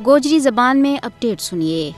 گوجری زبان میں اپڈیٹ سنیے۔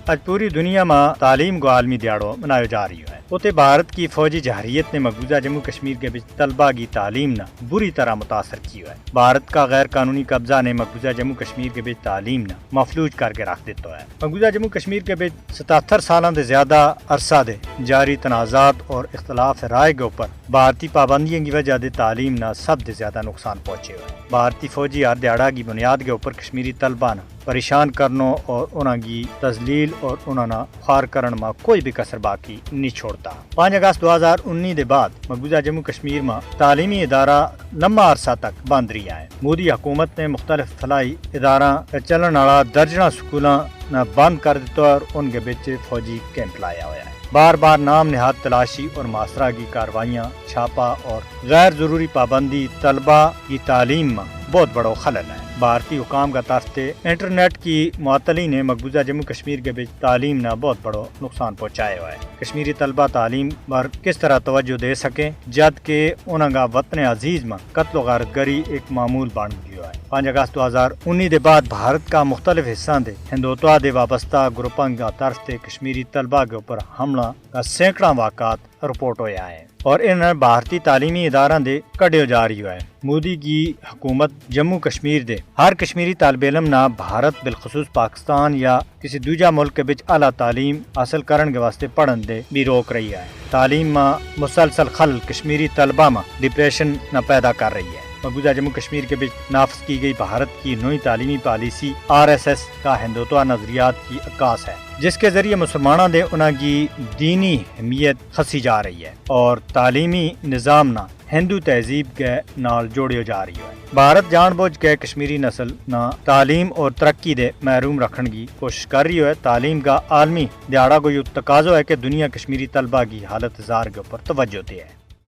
آج پوری دنیا میں تعلیم کو عالمی دیہڑوں منایا جا رہی ہے۔ اتنے بھارت کی فوجی جارحیت نے مقبوضہ جموں کشمیر کے بچ طلبہ کی تعلیم نہ بری طرح متاثر کی ہے۔ بھارت کا غیر قانونی قبضہ نے مقبوضہ جموں کشمیر کے بچ تعلیم نہ مفلوج کر کے رکھ دیتا ہے۔ مقبوضہ جموں کشمیر کے بچ 77 سالوں سے زیادہ عرصہ دے جاری تنازعات اور اختلاف رائے کے اوپر بھارتی پابندیوں کی وجہ سے تعلیم نہ سب سے زیادہ نقصان پہنچے ہوئے۔ بھارتی فوجی ہر دیہڑا کی بنیاد کے اوپر کشمیری طلبہ نہ پریشان کرنو اور انہاں کی تذلیل اور انہاں نہ خوار کرن میں کوئی بھی کسر باقی نہیں چھوڑتا۔ 5 اگست 2019 کے بعد مقبوضہ جموں کشمیر میں تعلیمی ادارہ لمبا عرصہ تک بند رہی ہے۔ مودی حکومت نے مختلف فلاحی ادارہ چلن والا درجنہ سکولاں نہ بند کر دیتا اور ان کے بچ فوجی کیمپ لایا ہوا ہے۔ بار بار نام نہاد تلاشی اور محاصرہ کی کاروائیاں، چھاپا اور غیر ضروری پابندی طلبہ کی تعلیم میں بہت بڑا خلل ہے۔ بھارتی حکام کا طرف سے انٹرنیٹ کی معطلی نے مقبوضہ جموں کشمیر کے بچ تعلیم نہ بہت بڑا نقصان پہنچایا ہوا ہے۔ کشمیری طلبہ تعلیم پر کس طرح توجہ دے سکیں جد کہ انہوں کا وطن عزیز میں قتل و غارت گری ایک معمول بن گیا ہے۔ 5 اگست 2019 کے بعد بھارت کا مختلف حصہ دے ہندوتوا دے وابستہ گروپوں کا طرف سے کشمیری طلبہ کے اوپر حملہ کا سینکڑا واقعات رپورٹ ہویا ہے اور ان بھارتی تعلیمی اداروں دے کڈیو جا رہی ہے۔ مودی کی حکومت جموں کشمیر دے ہر کشمیری طالب علم نہ بھارت بالخصوص پاکستان یا کسی دوجا ملک کے بچ اعلیٰ تعلیم حاصل کرن کے واسطے پڑھن دے بھی روک رہی ہے۔ تعلیم میں مسلسل خلل کشمیری طلبہ میں ڈپریشن نہ پیدا کر رہی ہے۔ مقبوضہ جموں کشمیر کے بچ نافذ کی گئی بھارت کی نئی تعلیمی پالیسی RSS کا ہندوتوا نظریات کی عکاس ہے، جس کے ذریعے مسلمانوں دے انہاں کی دینی اہمیت خسی جا رہی ہے اور تعلیمی نظام نہ ہندو تہذیب کے نال جوڑی جا رہی ہے۔ بھارت جان بوجھ کے کشمیری نسل نہ تعلیم اور ترقی دے محروم رکھن کی کوشش کر رہی ہے۔ تعلیم کا عالمی دیہڑا کو یہ تقاضا ہے کہ دنیا کشمیری طلبہ کی حالت زار کے اوپر توجہ دے ہے۔